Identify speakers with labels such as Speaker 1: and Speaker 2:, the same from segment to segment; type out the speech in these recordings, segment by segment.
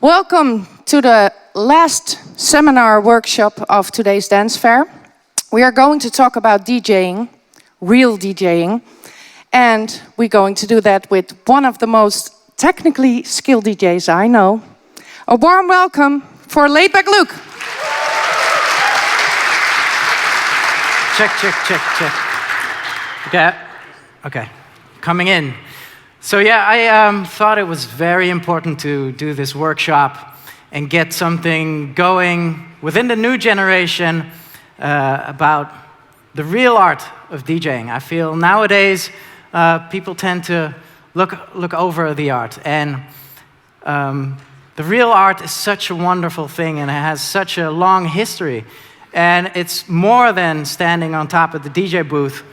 Speaker 1: Welcome to the last seminar workshop of today's Dancefair. We are going to talk about DJing, real DJing, and we're going to do that with one of the most technically skilled DJs I know. A warm welcome for Laidback Luke.
Speaker 2: Check. Okay, coming in. So yeah, I thought it was very important to do this workshop and get something going within the new generation about the real art of DJing. I feel nowadays people tend to look over the art, and the real art is such a wonderful thing, and it has such a long history. And it's more than standing on top of the DJ booth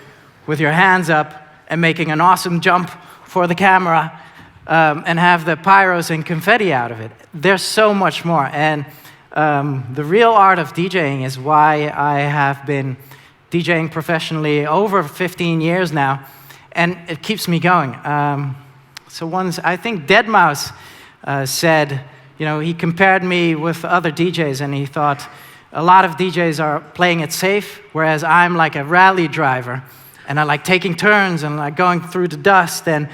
Speaker 2: with your hands up and making an awesome jump for the camera and have the pyros and confetti out of it. There's so much more. And the real art of DJing is why I have been DJing professionally over 15 years now, and it keeps me going. So once, I think Deadmau5 said, you know, he compared me with other DJs, and he thought, a lot of DJs are playing it safe, whereas I'm like a rally driver, and I like taking turns and like going through the dust, and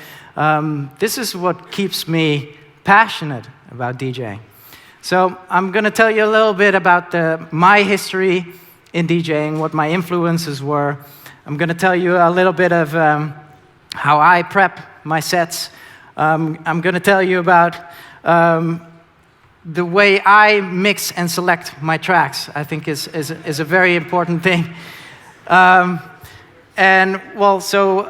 Speaker 2: this is what keeps me passionate about DJing. So I'm going to tell you a little bit about my history in DJing, what my influences were. I'm going to tell you a little bit of how I prep my sets. I'm going to tell you about the way I mix and select my tracks. I think is a very important thing. And well, so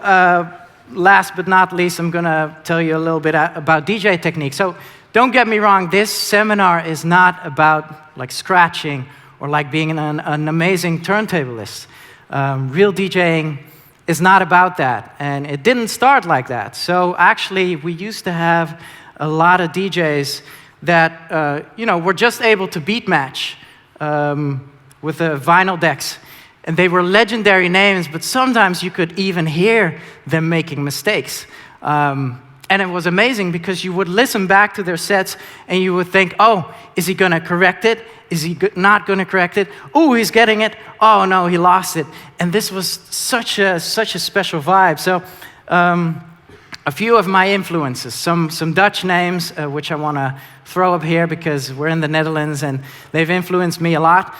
Speaker 2: last but not least, I'm gonna tell you a little bit about DJ technique. So don't get me wrong, this seminar is not about like scratching or like being an amazing turntablist. Real DJing is not about that, and it didn't start like that. So actually, we used to have a lot of DJs that were just able to beat match with the vinyl decks. And they were legendary names, but sometimes you could even hear them making mistakes. And it was amazing because you would listen back to their sets and you would think, oh, is he going to correct it? Is he not going to correct it? Oh, he's getting it. Oh, no, he lost it. And this was such a special vibe. So a few of my influences, some Dutch names, which I want to throw up here because we're in the Netherlands and they've influenced me a lot.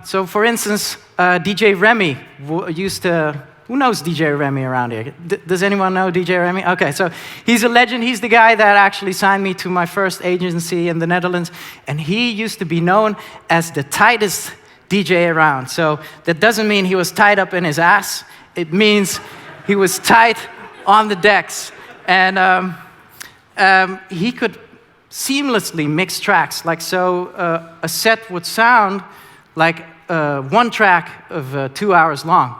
Speaker 2: So for instance, DJ Remy used to, who knows DJ Remy around here? Does anyone know DJ Remy? Okay, so he's a legend. He's the guy that actually signed me to my first agency in the Netherlands, and he used to be known as the tightest DJ around. So that doesn't mean he was tied up in his ass. It means he was tight on the decks, and he could seamlessly mix tracks. Like so, a set would sound like one track of 2 hours long.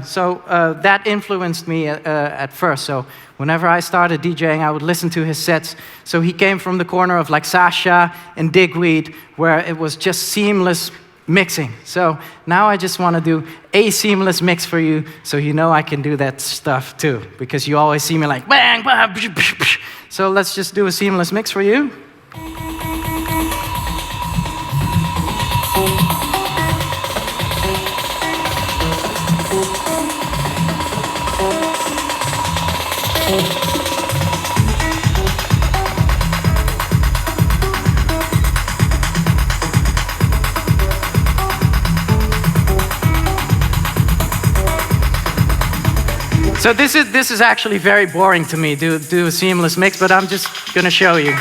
Speaker 2: So that influenced me at first. So whenever I started DJing, I would listen to his sets. So he came from the corner of like Sasha and Digweed, where it was just seamless mixing. So now I just want to do a seamless mix for you, so you know I can do that stuff too, because you always see me like bang, bang, psh, psh, psh. So let's just do a seamless mix for you. So this is actually very boring to me, do a seamless mix, but I'm just gonna show you.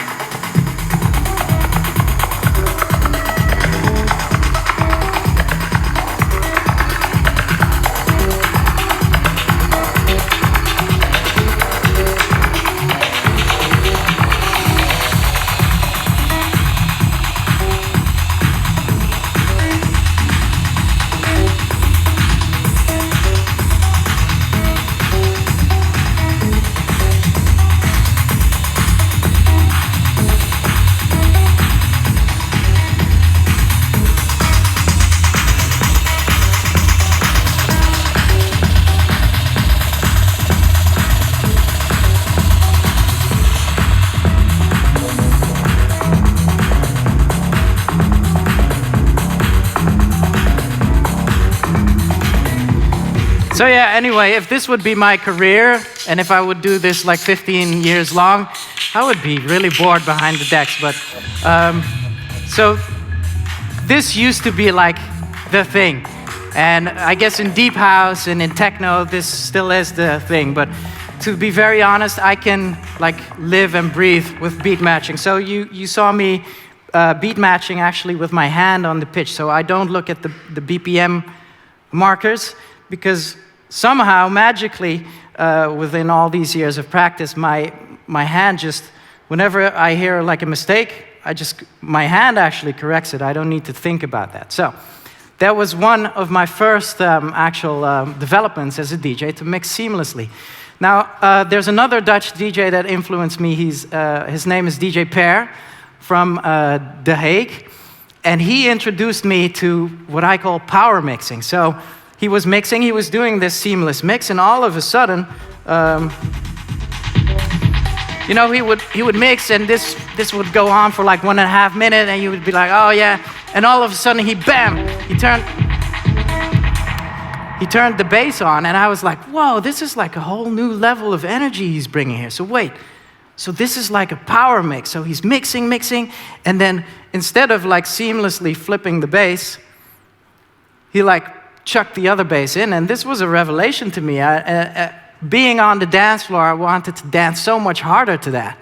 Speaker 2: So yeah, anyway, if this would be my career, and if I would do this like 15 years long, I would be really bored behind the decks. But so this used to be like the thing. And I guess in deep house and in techno, this still is the thing. But to be very honest, I can like live and breathe with beat matching. So you saw me beat matching actually with my hand on the pitch. So I don't look at the BPM markers, because somehow, magically, within all these years of practice, my hand just, whenever I hear like a mistake, my hand actually corrects it. I don't need to think about that. So that was one of my first actual developments as a DJ, to mix seamlessly. Now, there's another Dutch DJ that influenced me. His name is DJ Per from The Hague. And he introduced me to what I call power mixing. So he was mixing, he was doing this seamless mix, and all of a sudden, you know, he would mix, and this would go on for like 1.5 minutes, and you would be like, oh yeah, and all of a sudden he turned the bass on, and I was like, whoa, this is like a whole new level of energy he's bringing here. So wait, so this is like a power mix. So he's mixing, and then instead of like seamlessly flipping the bass, he like chucked the other bass in, and this was a revelation to me. Being on the dance floor, I wanted to dance so much harder to that.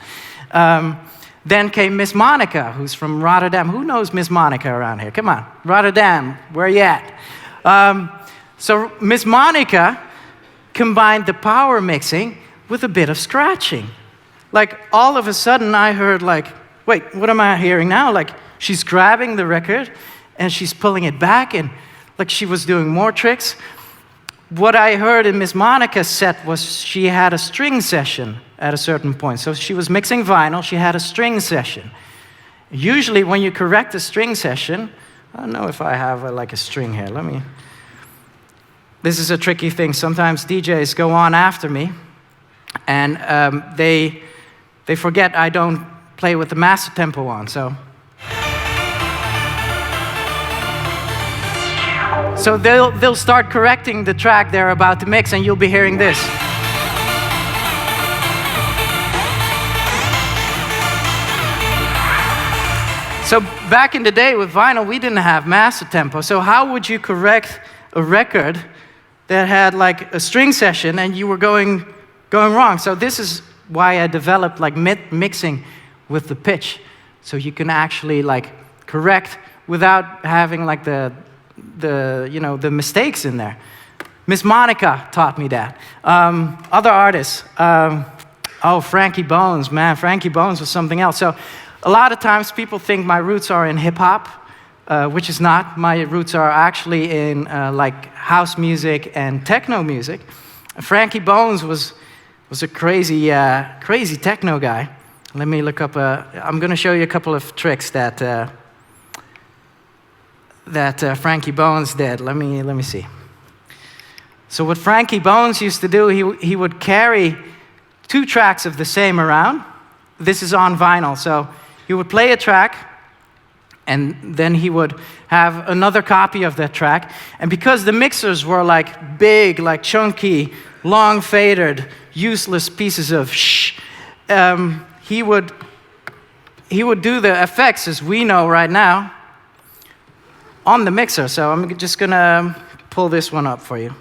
Speaker 2: Then came Miss Monica, who's from Rotterdam. Who knows Miss Monica around here? Come on, Rotterdam, where you at? So Miss Monica combined the power mixing with a bit of scratching. Like all of a sudden I heard like, wait, what am I hearing now? Like she's grabbing the record and she's pulling it back, and like she was doing more tricks. What I heard in Miss Monica's set was she had a string session at a certain point. So she was mixing vinyl, she had a string session. Usually when you correct a string session, I don't know if I have like a string here, this is a tricky thing. Sometimes DJs go on after me, and they forget I don't play with the master tempo on, so they'll start correcting the track they're about to mix, and you'll be hearing this. So back in the day with vinyl, we didn't have master tempo. So how would you correct a record that had like a string session and you were going wrong? So this is why I developed like mixing with the pitch, so you can actually like correct without having like the mistakes in there. Miss Monica taught me that. Other artists, Frankie Bones, man, Frankie Bones was something else. So a lot of times people think my roots are in hip hop, which is not. My roots are actually in like house music and techno music. Frankie Bones was a crazy techno guy. Let me look up. I'm going to show you a couple of tricks that Frankie Bones did. Let me see. So what Frankie Bones used to do, he would carry 2 tracks of the same around. This is on vinyl, so he would play a track, and then he would have another copy of that track. And because the mixers were like big, like chunky, long faded, useless pieces of he would do the effects as we know right now on the mixer. So I'm just gonna pull this one up for you.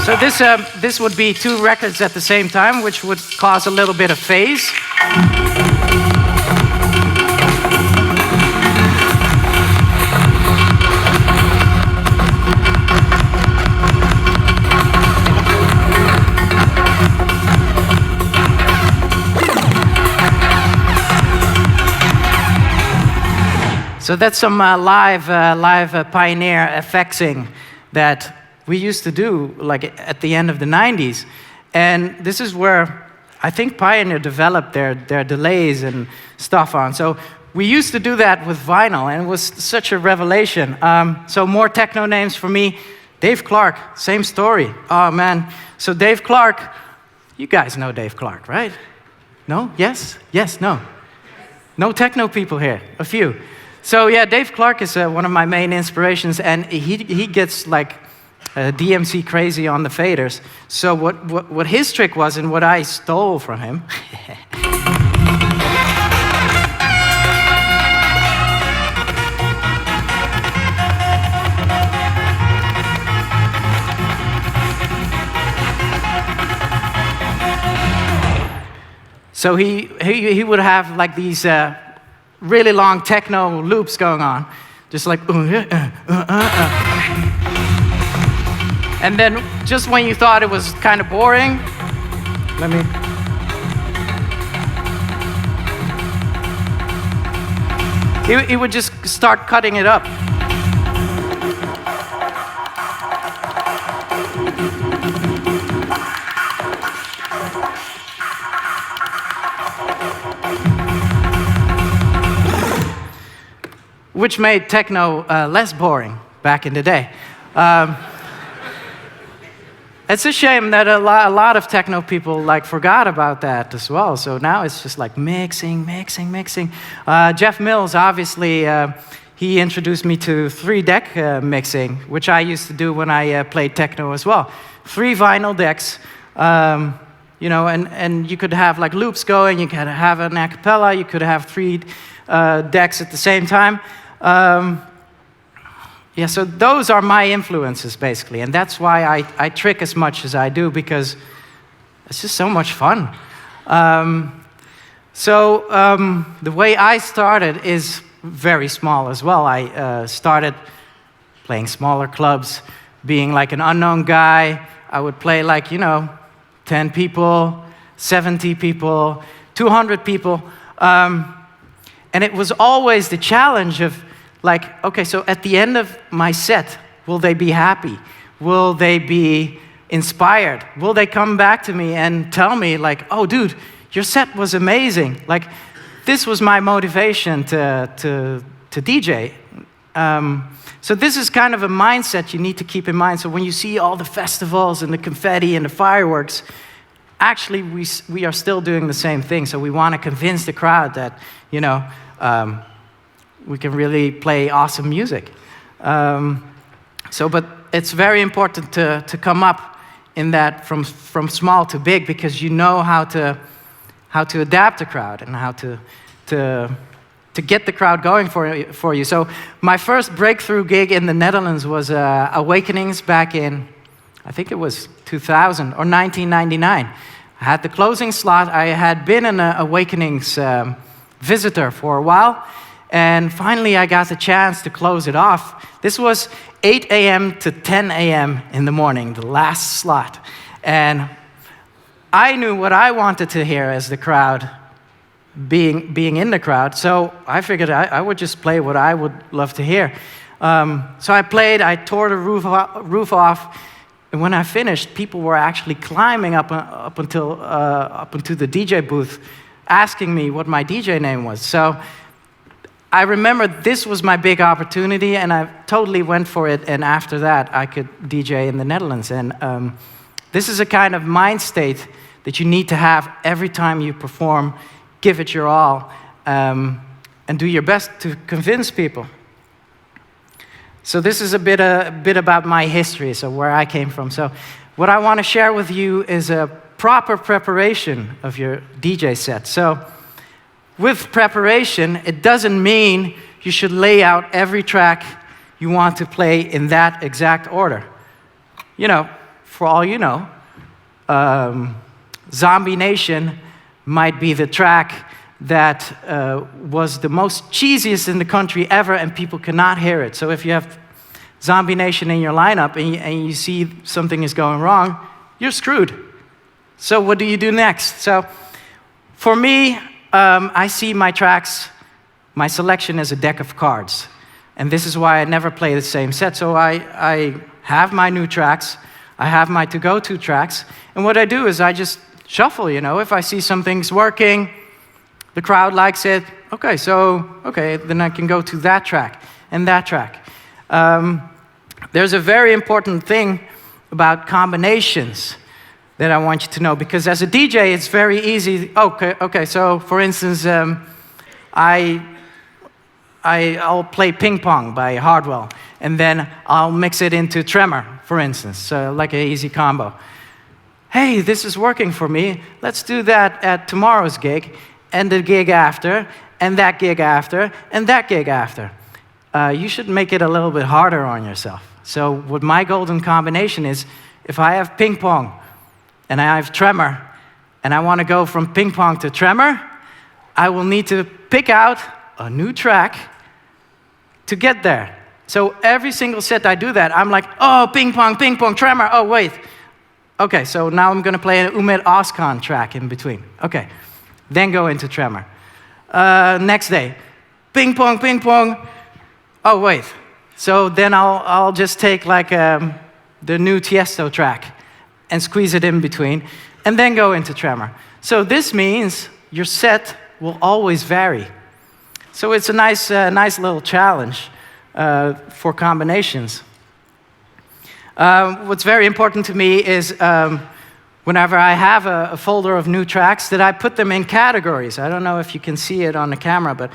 Speaker 2: So this would be 2 records at the same time, which would cause a little bit of phase. So that's some live Pioneer effectsing that we used to do like at the end of the 90s. And this is where I think Pioneer developed their delays and stuff on. So we used to do that with vinyl, and it was such a revelation. So more techno names for me. Dave Clark, same story. Oh man. So Dave Clark, you guys know Dave Clark, right? No? Yes? Yes, no. No techno people here, a few. So yeah, Dave Clark is one of my main inspirations, and he gets like DMC crazy on the faders. So what his trick was, and what I stole from him, so he would have like these really long techno loops going on, just like and then just when you thought it was kind of boring, he would just start cutting it up. Which made techno less boring back in the day. It's a shame that a lot of techno people like forgot about that as well. So now it's just like mixing. Jeff Mills, obviously, he introduced me to 3-deck mixing, which I used to do when I played techno as well. 3 vinyl decks, you know, and you could have like loops going, you could have an a cappella, you could have 3 decks at the same time. Yeah, so those are my influences, basically, and that's why I trick as much as I do, because it's just so much fun. The way I started is very small as well. I started playing smaller clubs, being like an unknown guy. I would play like, you know, 10 people, 70 people, 200 people, and it was always the challenge of, like, okay, so at the end of my set, will they be happy? Will they be inspired? Will they come back to me and tell me, like, oh, dude, your set was amazing. Like, this was my motivation to DJ. So this is kind of a mindset you need to keep in mind. So when you see all the festivals and the confetti and the fireworks, actually, we are still doing the same thing. So we want to convince the crowd that, you know, we can really play awesome music. But it's very important to come up in that from small to big, because you know how to adapt the crowd and how to get the crowd going for you. So my first breakthrough gig in the Netherlands was Awakenings back in, I think it was 2000 or 1999. I had the closing slot. I had been an Awakenings visitor for a while, and finally I got the chance to close it off. This was 8 a.m. to 10 a.m. in the morning, the last slot. And I knew what I wanted to hear as the crowd, being in the crowd, so I figured I would just play what I would love to hear. So I played, I tore the roof off, and when I finished, people were actually climbing up into the DJ booth, asking me what my DJ name was. So I remember this was my big opportunity, and I totally went for it, and after that, I could DJ in the Netherlands. And this is a kind of mind state that you need to have every time you perform. Give it your all, and do your best to convince people. So this is a bit about my history, so where I came from. So what I want to share with you is a proper preparation of your DJ set. So with preparation, it doesn't mean you should lay out every track you want to play in that exact order. You know, for all you know, Zombie Nation might be the track that was the most cheesiest in the country ever, and people cannot hear it. So if you have Zombie Nation in your lineup and you see something is going wrong, you're screwed. So what do you do next? So for me, I see my tracks, my selection as a deck of cards. And this is why I never play the same set. So I have my new tracks, I have my to-go-to tracks, and what I do is I just shuffle, you know. If I see something's working, the crowd likes it, Okay, then I can go to that track and that track. There's a very important thing about combinations that I want you to know, because as a DJ, it's very easy. Okay, so for instance, I'll play Ping Pong by Hardwell, and then I'll mix it into Tremor, for instance, like an easy combo. Hey, this is working for me. Let's do that at tomorrow's gig, and the gig after, and that gig after, and that gig after. You should make it a little bit harder on yourself. So what my golden combination is, if I have Ping Pong, and I have Tremor, and I want to go from Ping Pong to Tremor, I will need to pick out a new track to get there. So every single set I do that, I'm like, oh, Ping Pong, Tremor, oh, wait. Okay, so now I'm going to play an Umed Oskan track in between. Okay, then go into Tremor. Next day, Ping Pong, oh, wait. So then I'll just take like the new Tiesto track and squeeze it in between, and then go into Tremor. So this means your set will always vary. So it's a nice little challenge for combinations. What's very important to me is whenever I have a folder of new tracks, that I put them in categories. I don't know if you can see it on the camera, but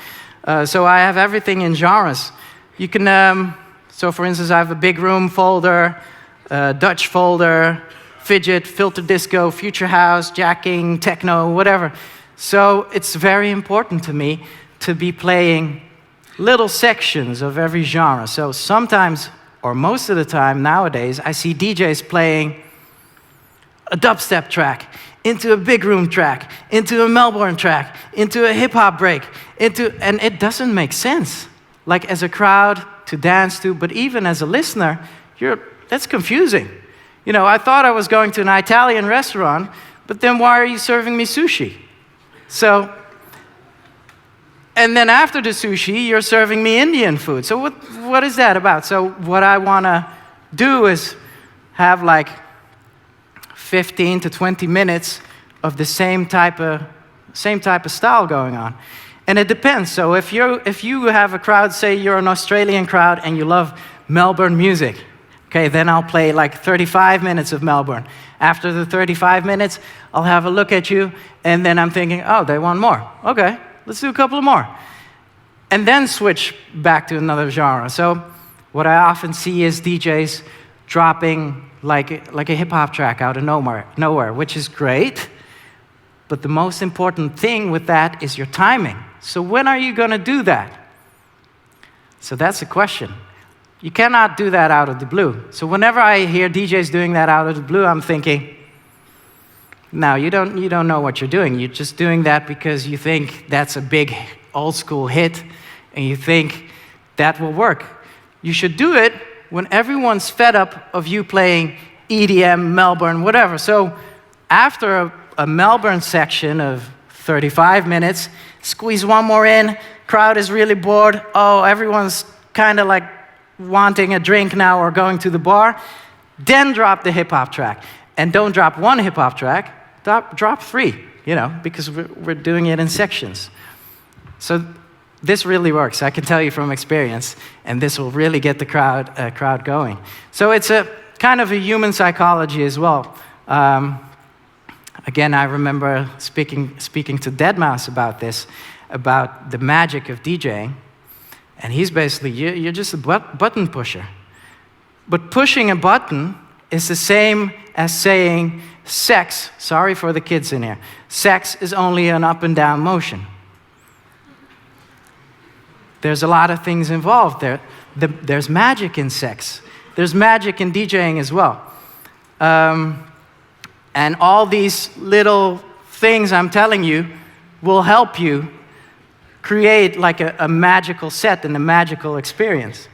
Speaker 2: so I have everything in genres. You can, so for instance, I have a big room folder, Dutch folder, fidget, filter disco, future house, jacking, techno, whatever. So it's very important to me to be playing little sections of every genre. So sometimes, or most of the time nowadays, I see DJs playing a dubstep track, into a big room track, into a Melbourne track, into a hip-hop break, and it doesn't make sense. Like as a crowd to dance to, but even as a listener, that's confusing. You know, I thought I was going to an Italian restaurant, but then why are you serving me sushi? So, and then after the sushi, you're serving me Indian food. So what is that about? So what I want to do is have like 15 to 20 minutes of the same type of style going on. And it depends. So if you have a crowd, say you're an Australian crowd and you love Melbourne music, okay, then I'll play like 35 minutes of Melbourne. After the 35 minutes, I'll have a look at you, and then I'm thinking, oh, they want more. Okay, let's do a couple of more. And then switch back to another genre. So what I often see is DJs dropping like a hip-hop track out of nowhere, which is great. But the most important thing with that is your timing. So when are you going to do that? So that's the question. You cannot do that out of the blue. So whenever I hear DJs doing that out of the blue, I'm thinking, no, you don't know what you're doing. You're just doing that because you think that's a big old school hit, and you think that will work. You should do it when everyone's fed up of you playing EDM, Melbourne, whatever. So after a Melbourne section of 35 minutes, squeeze one more in, crowd is really bored, oh, everyone's kind of like wanting a drink now or going to the bar, then drop the hip-hop track. And don't drop one hip-hop track, drop three, you know, because we're doing it in sections. So this really works, I can tell you from experience, and this will really get the crowd going. So it's a kind of a human psychology as well. Again, I remember speaking to Deadmau5 about this, about the magic of DJing. And he's basically, you're just a button pusher. But pushing a button is the same as saying sex, sorry for the kids in here, sex is only an up and down motion. There's a lot of things involved there. There's magic in sex. There's magic in DJing as well. And all these little things I'm telling you will help you create like a magical set and a magical experience.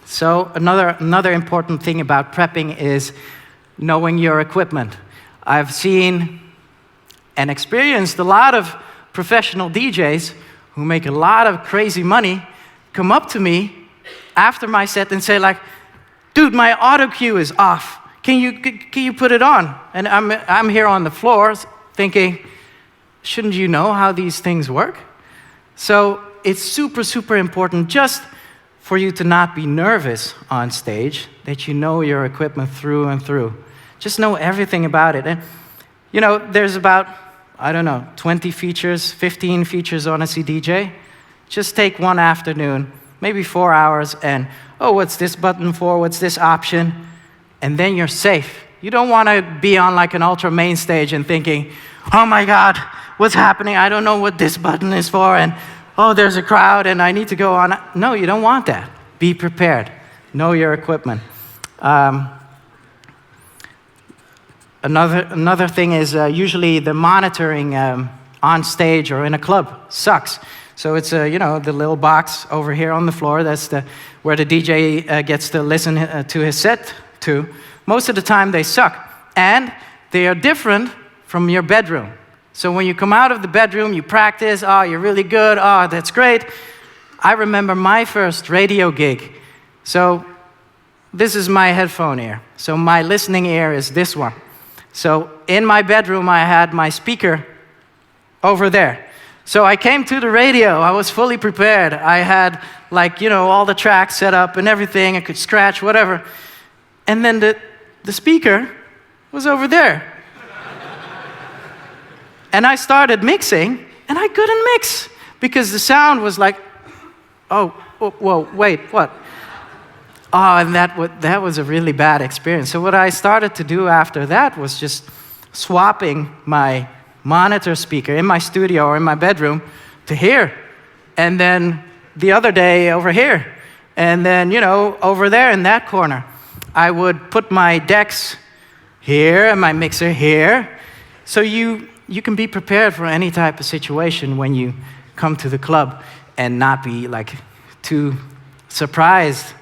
Speaker 2: So another important thing about prepping is knowing your equipment. I've seen and experienced a lot of professional DJs who make a lot of crazy money come up to me after my set and say like, dude, my auto cue is off. Can you put it on? And I'm here on the floor thinking, shouldn't you know how these things work? So it's super, super important just for you to not be nervous on stage, that you know your equipment through and through. Just know everything about it. And, you know, there's about, I don't know, 20 features, 15 features on a CDJ. Just take one afternoon, maybe 4 hours, and, oh, what's this button for? What's this option? And then you're safe. You don't want to be on like an ultra main stage and thinking, oh my God, what's happening? I don't know what this button is for, and oh, there's a crowd and I need to go on. No, you don't want that. Be prepared. Know your equipment. Another thing is usually the monitoring on stage or in a club sucks. So it's you know, the little box over here on the floor. That's where the DJ gets to listen to his set to. Most of the time they suck, and they are different from your bedroom. So when you come out of the bedroom, you practice. Oh, you're really good. Oh, that's great. I remember my first radio gig. So this is my headphone ear. So my listening ear is this one. So in my bedroom, I had my speaker over there. So I came to the radio. I was fully prepared. I had, like, you know, all the tracks set up and everything. I could scratch, whatever. And then the speaker was over there. And I started mixing, and I couldn't mix because the sound was like, oh, whoa, wait, what? Oh, and that was a really bad experience. So what I started to do after that was just swapping my monitor speaker in my studio or in my bedroom to here. And then the other day over here. And then, you know, over there in that corner. I would put my decks here and my mixer here. So you can be prepared for any type of situation when you come to the club and not be like too surprised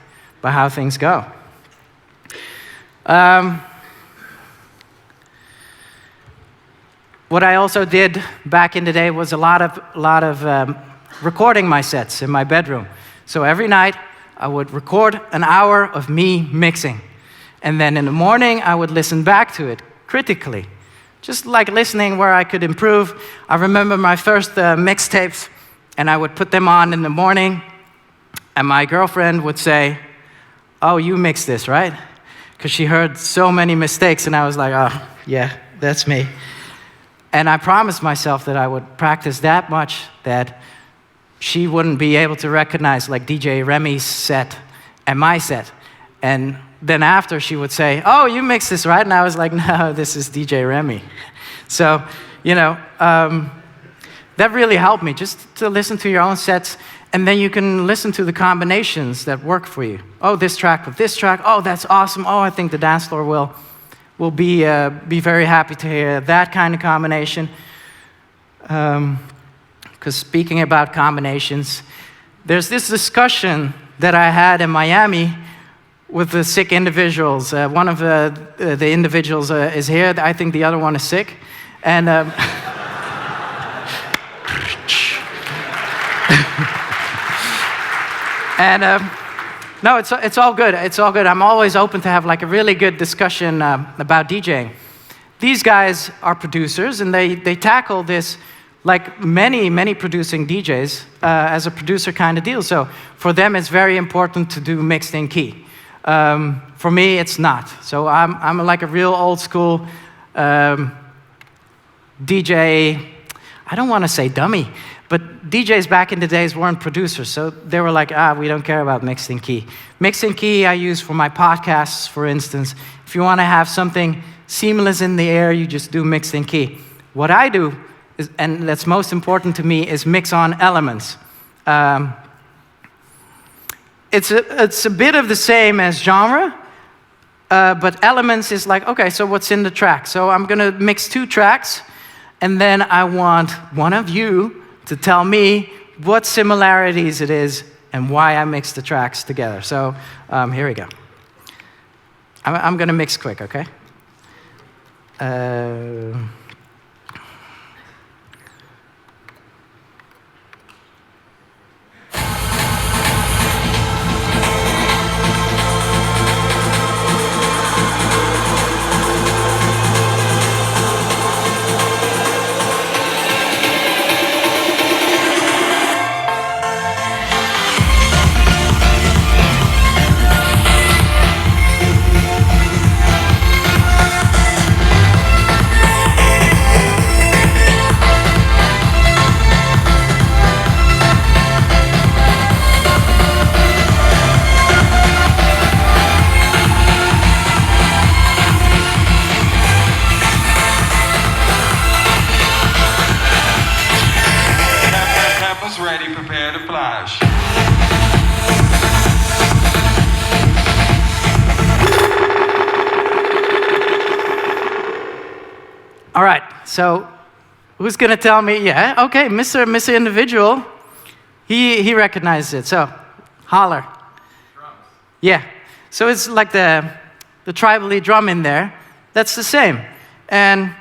Speaker 2: by how things go. What I also did back in the day was a lot of recording my sets in my bedroom. So every night I would record an hour of me mixing. And then in the morning I would listen back to it critically. Just like listening where I could improve. I remember my first mixtapes, and I would put them on in the morning, and my girlfriend would say, oh, you mixed this, right? Because she heard so many mistakes, and I was like, oh, yeah, that's me. And I promised myself that I would practice that much that she wouldn't be able to recognize like DJ Remy's set and my set. And then after she would say, oh, you mixed this, right? And I was like, no, this is DJ Remy. So, you know, that really helped me, just to listen to your own sets, and then you can listen to the combinations that work for you. Oh, this track with this track. Oh, that's awesome. Oh, I think the dance floor will be very happy to hear that kind of combination. Because speaking about combinations, there's this discussion that I had in Miami with the sick individuals. One of the individuals is here. I think the other one is sick. And no, it's all good. It's all good. I'm always open to have like a really good discussion about DJing. These guys are producers, and they tackle this like many producing DJs as a producer kind of deal. So for them, it's very important to do mixed in key. For me, it's not. So I'm like a real old school DJ. I don't want to say dummy, but DJs back in the days weren't producers. So they were like, we don't care about mixed in key. Mixed in key I use for my podcasts, for instance. If you want to have something seamless in the air, you just do mixed in key. What I do, and that's most important to me, is mix on elements. It's a bit of the same as genre, but elements is like, okay, so what's in the track? So I'm gonna mix 2 tracks, and then I want one of you to tell me what similarities it is and why I mix the tracks together. So here we go. I'm gonna mix quick, okay? All right, so who's gonna tell me? Yeah, okay, Mr. Individual, he recognizes it. So, holler.
Speaker 3: Drums.
Speaker 2: Yeah. So it's like the tribally drum in there. That's the same. And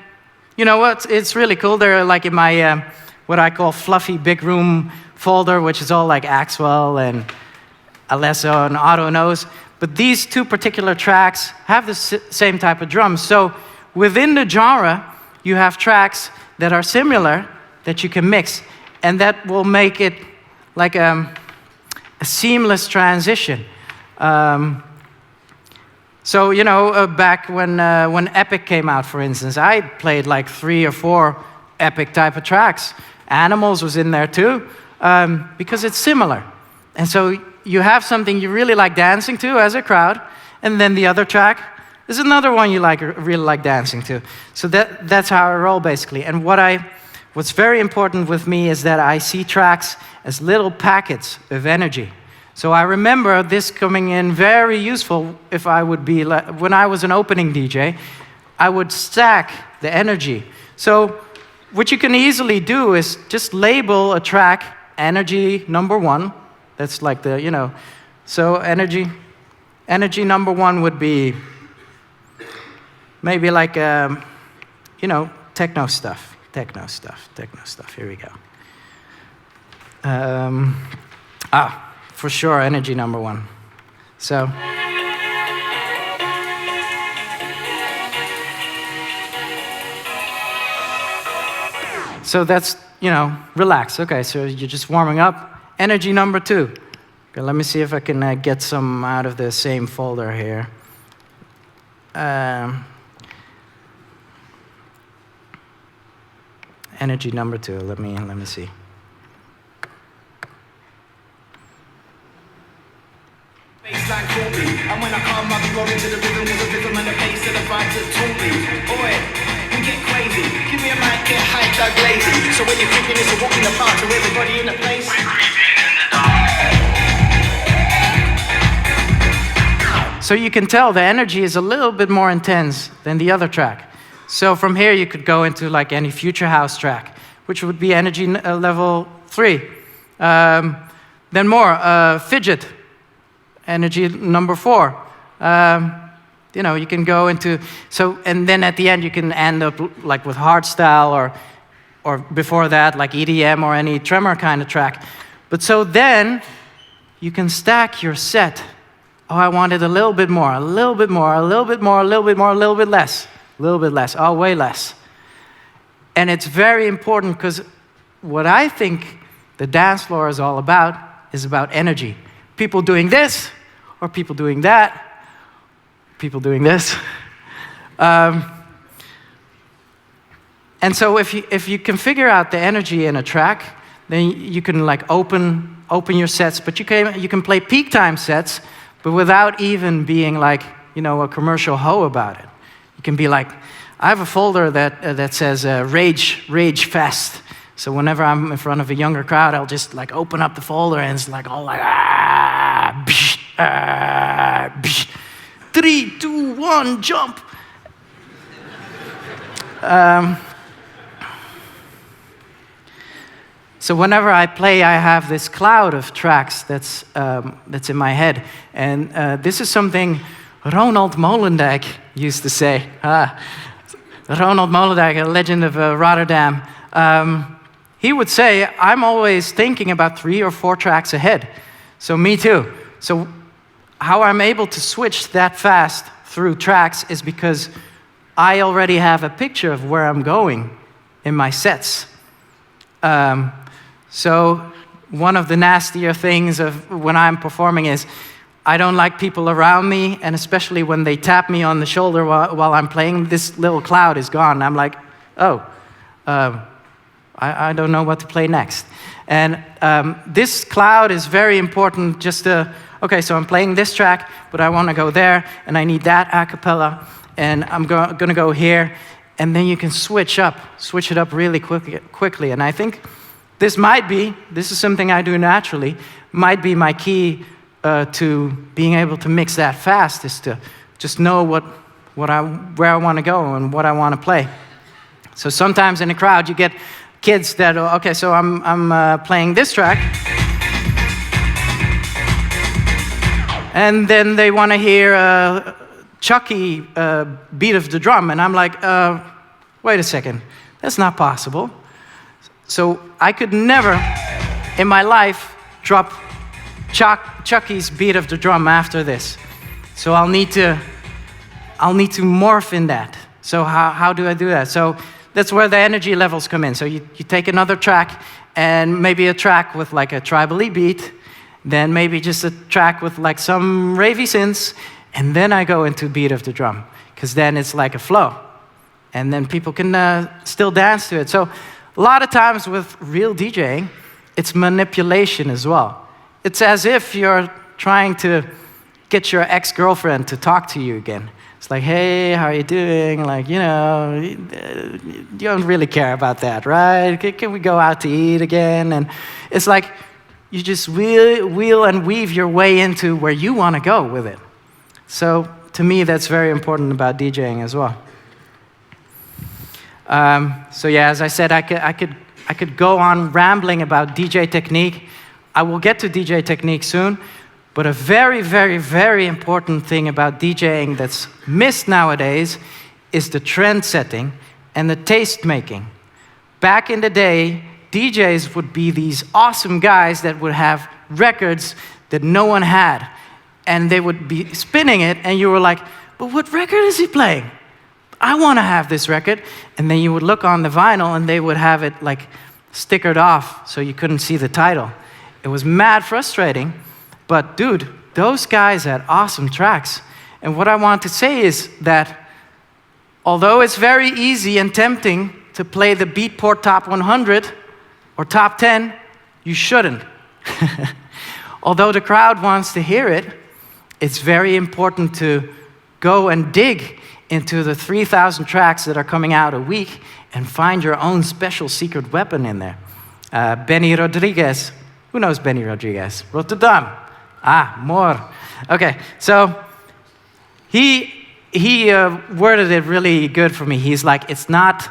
Speaker 2: you know what? It's really cool. They're like in my what I call fluffy big room folder, which is all like Axwell and Alesso and Otto knows. But these two particular tracks have the same type of drums. So within the genre, you have tracks that are similar that you can mix, and that will make it like a seamless transition. So you know, back when Epic came out, for instance, I played like 3 or 4 Epic type of tracks. Animals was in there too, because it's similar. And so you have something you really like dancing to as a crowd, and then the other track is another one you really like dancing to. So that's how I roll, basically. And what's very important with me is that I see tracks as little packets of energy. So I remember this coming in very useful if I would be, when I was an opening DJ, I would stack the energy. So what you can easily do is just label a track energy number 1. That's like the, you know, so energy number 1 would be maybe like, you know, techno stuff. Here we go. For sure, energy number 1. So. So that's, you know, relax. Okay, so you're just warming up. Energy number 2. Okay, let me see if I can get some out of the same folder here. Energy number 2. Let me see.
Speaker 4: Baseline call me, and when I come, I'll be rolling to the rhythm with the rhythm and the bass and the vibe that told me. Boy, we get crazy. Give me a mic, get hyped, I'm lazy. So when you're thinking it's a walk in the park to everybody in the place. We're creeping in the dark.
Speaker 2: So you can tell the energy is a little bit more intense than the other track. So from here you could go into like any future house track, which would be energy level 3. Then more fidget. Energy number 4. You know, you can go into, so, and then at the end you can end up like with hardstyle or before that like EDM or any tremor kind of track. But so then you can stack your set. Oh, I wanted a little bit more, a little bit more, a little bit more, a little bit more, a little bit less, a little bit less, oh, way less. And it's very important because what I think the dance floor is all about is about energy. People doing this, or people doing that, people doing this. And so if you can figure out the energy in a track, then you can like open your sets, but you can play peak time sets, but without even being like, you know, a commercial hoe about it. You can be like, I have a folder that says Rage Fest. So whenever I'm in front of a younger crowd, I'll just like open up the folder and it's like all like, 3, 2, 1, jump. So whenever I play, I have this cloud of tracks that's in my head. And this is something Ronald Molendijk used to say. Ronald Molendijk, a legend of Rotterdam. He would say, I'm always thinking about 3 or 4 tracks ahead. So me too. So how I'm able to switch that fast through tracks is because I already have a picture of where I'm going in my sets. So one of the nastier things of when I'm performing is I don't like people around me, and especially when they tap me on the shoulder while I'm playing, this little cloud is gone. I'm like, oh, I don't know what to play next. And this cloud is very important just to, okay, so I'm playing this track, but I want to go there, and I need that a cappella, and I'm going to go here, and then you can switch it up really quickly. And I think this is something I do naturally, might be my key to being able to mix that fast, is to just know where I want to go and what I want to play. So sometimes in a crowd you get kids that, okay, so I'm playing this track, and then they want to hear a Chucky beat of the drum, and I'm like, wait a second, that's not possible. So I could never in my life drop Chucky's beat of the drum after this. So I'll need to morph in that. So how do I do that? So that's where the energy levels come in. So you take another track, and maybe a track with like a tribal-y beat, then maybe just a track with like some ravey synths, and then I go into beat of the drum, because then it's like a flow. And then people can still dance to it. So a lot of times with real DJing, it's manipulation as well. It's as if you're trying to get your ex-girlfriend to talk to you again. It's like, hey, how are you doing? Like, you know, you don't really care about that, right? Can we go out to eat again? And it's like you just wheel and weave your way into where you want to go with it. So to me, that's very important about DJing as well. So yeah, as I said, I could go on rambling about DJ technique. I will get to DJ technique soon. But a very, very, very important thing about DJing that's missed nowadays is the trend setting and the taste making. Back in the day, DJs would be these awesome guys that would have records that no one had. And they would be spinning it, and you were like, but what record is he playing? I want to have this record. And then you would look on the vinyl, and they would have it like stickered off, so you couldn't see the title. It was mad frustrating. But dude, those guys had awesome tracks. And what I want to say is that although it's very easy and tempting to play the Beatport Top 100 or Top 10, you shouldn't. Although the crowd wants to hear it, it's very important to go and dig into the 3,000 tracks that are coming out a week and find your own special secret weapon in there. Benny Rodriguez. Who knows Benny Rodriguez? Rotterdam. More. Okay, so he worded it really good for me. He's like, it's not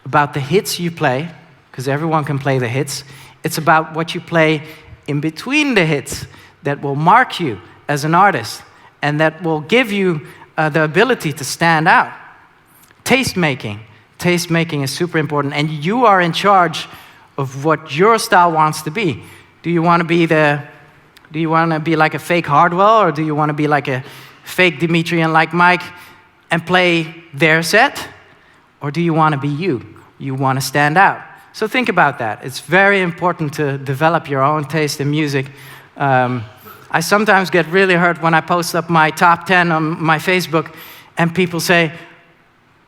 Speaker 2: about the hits you play, because everyone can play the hits. It's about what you play in between the hits that will mark you as an artist and that will give you the ability to stand out. Taste making. Taste making is super important, and you are in charge of what your style wants to be. Do you want to be like a fake Hardwell, or do you want to be like a fake Dimitri and like Mike and play their set? Or do you want to be you? You want to stand out. So think about that. It's very important to develop your own taste in music. I sometimes get really hurt when I post up my top 10 on my Facebook and people say,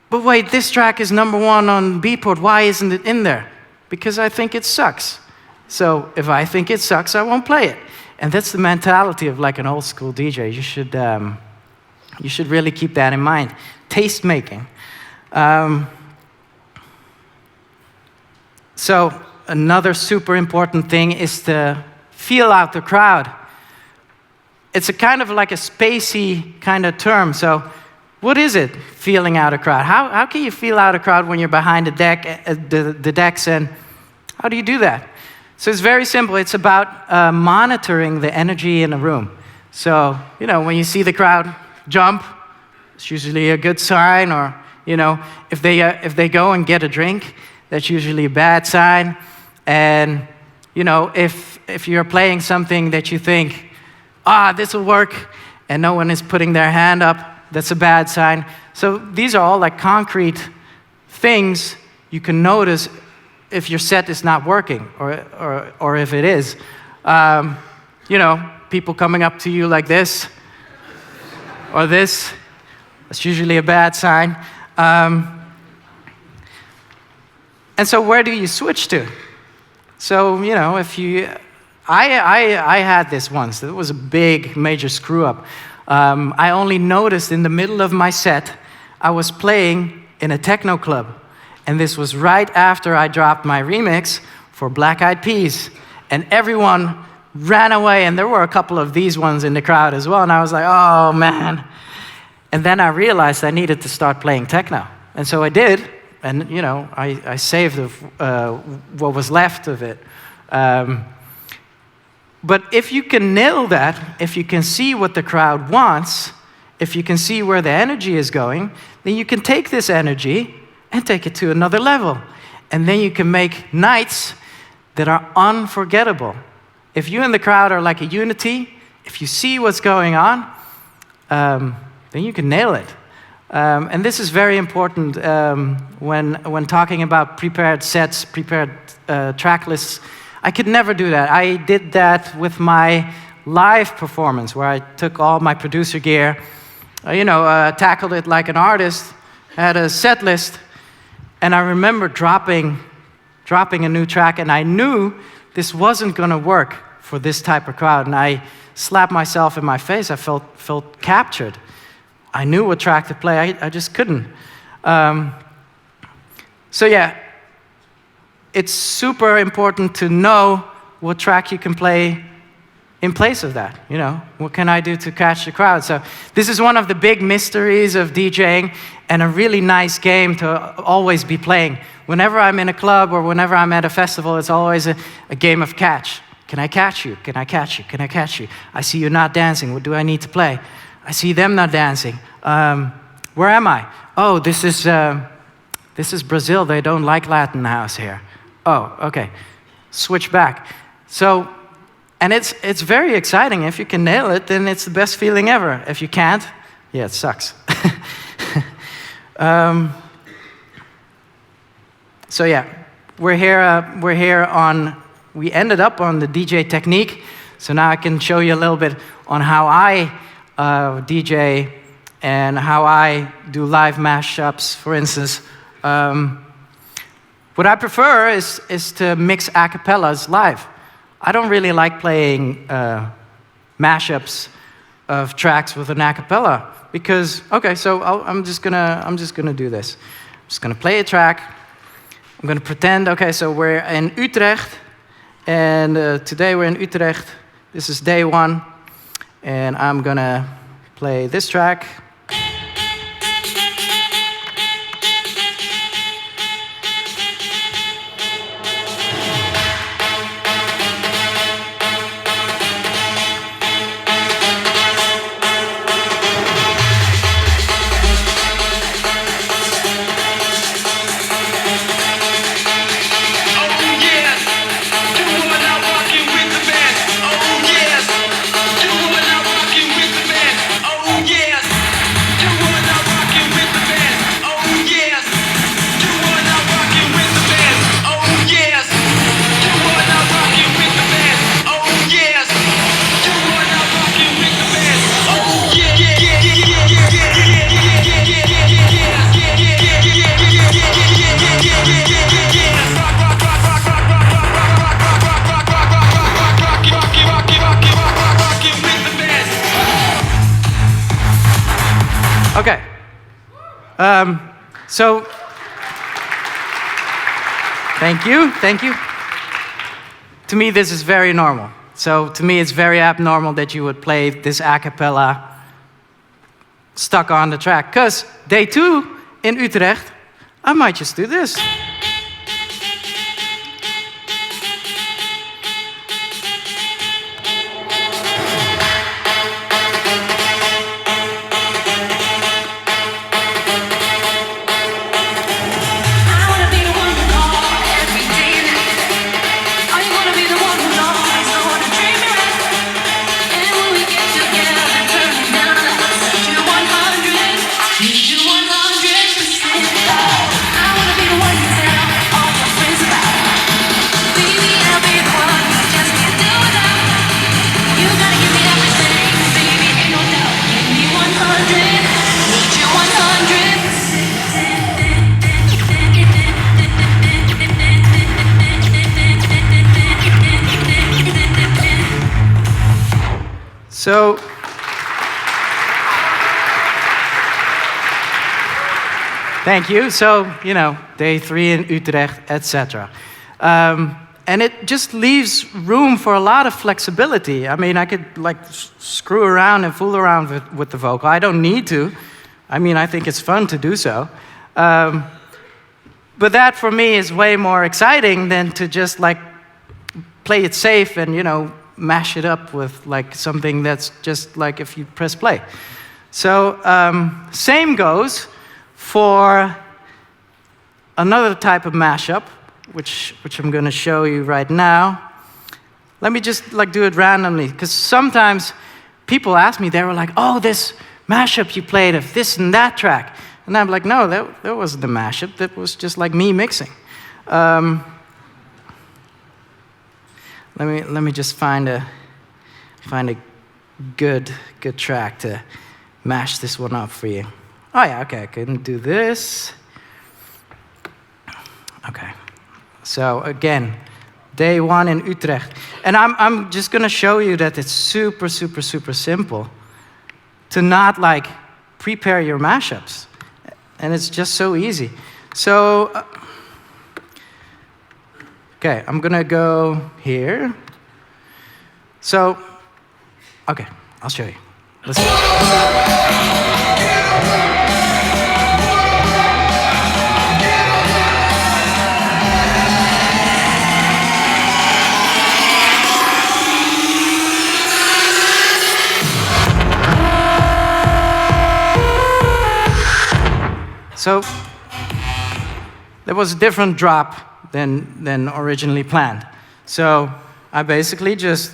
Speaker 2: but wait, this track is #1 on Beatport, why isn't it in there? Because I think it sucks. So if I think it sucks, I won't play it. And that's the mentality of like an old school DJ. You should really keep that in mind. Taste making. So another super important thing is to feel out the crowd. It's a kind of like a spacey kind of term. So what is it, feeling out a crowd? How can you feel out a crowd when you're behind the decks, and how do you do that? So it's very simple. It's about monitoring the energy in a room. So, you know, when you see the crowd jump, it's usually a good sign. Or, you know, if they go and get a drink, that's usually a bad sign. And, you know, if you're playing something that you think, this will work, and no one is putting their hand up, that's a bad sign. So these are all like concrete things you can notice if your set is not working, or if it is. You know, people coming up to you like this, or this, that's usually a bad sign. And so where do you switch to? So, you know, if you, I had this once. It was a big, major screw up. I only noticed in the middle of my set, I was playing in a techno club. And this was right after I dropped my remix for Black Eyed Peas. And everyone ran away, and there were a couple of these ones in the crowd as well. And I was like, oh man. And then I realized I needed to start playing techno. And so I did, and you know, I saved what was left of it. But if you can nail that, if you can see what the crowd wants, if you can see where the energy is going, then you can take this energy and take it to another level. And then you can make nights that are unforgettable. If you and the crowd are like a unity, if you see what's going on, then you can nail it. And this is very important when talking about prepared sets, prepared track lists. I could never do that. I did that with my live performance, where I took all my producer gear, tackled it like an artist, had a set list, and I remember dropping a new track, and I knew this wasn't going to work for this type of crowd, and I slapped myself in my face. I felt captured. I knew what track to play. I just couldn't. So yeah, it's super important to know what track you can play in place of that. You know, what can I do to catch the crowd? So this is one of the big mysteries of DJing, and a really nice game to always be playing. Whenever I'm in a club or whenever I'm at a festival, it's always a game of catch. Can I catch you? Can I catch you? Can I catch you? I see you not dancing. What do I need to play? I see them not dancing. Where am I? Oh, this is Brazil. They don't like Latin house here. Oh, okay. Switch back. So, and it's very exciting. If you can nail it, then it's the best feeling ever. If you can't, yeah, it sucks. So yeah, we ended up on the DJ technique. So now I can show you a little bit on how I DJ and how I do live mashups, for instance. What I prefer is to mix a cappellas live. I don't really like playing mashups of tracks with an a cappella because, okay, so I'm just gonna do this. I'm just gonna play a track. I'm gonna pretend, okay, so we're in Utrecht, and today we're in Utrecht. This is day 1, and I'm gonna play this track. Okay. So, thank you. To me, this is very normal. So, to me, it's very abnormal that you would play this a cappella stuck on the track. Because day 2 in Utrecht, I might just do this. So, thank you. So, you know, day 3 in Utrecht, etc. And it just leaves room for a lot of flexibility. I mean, I could like screw around and fool around with the vocal. I don't need to. I mean, I think it's fun to do so. But that for me is way more exciting than to just like play it safe and, you know, mash it up with like something that's just like if you press play. So same goes for another type of mashup, which I'm going to show you right now. Let me just like do it randomly, because sometimes people ask me, they were like, oh, this mashup you played of this and that track. And I'm like, no, that wasn't the mashup. That was just like me mixing. Let me just find a good track to mash this one up for you. Oh yeah, okay, I can do this. Okay, so again, day one in Utrecht. And I'm just gonna show you that it's super simple to not like prepare your mashups. And it's just so easy. So, okay, I'm gonna go here. So, okay, I'll show you. Let's go. So there was a different drop than originally planned. So I basically just,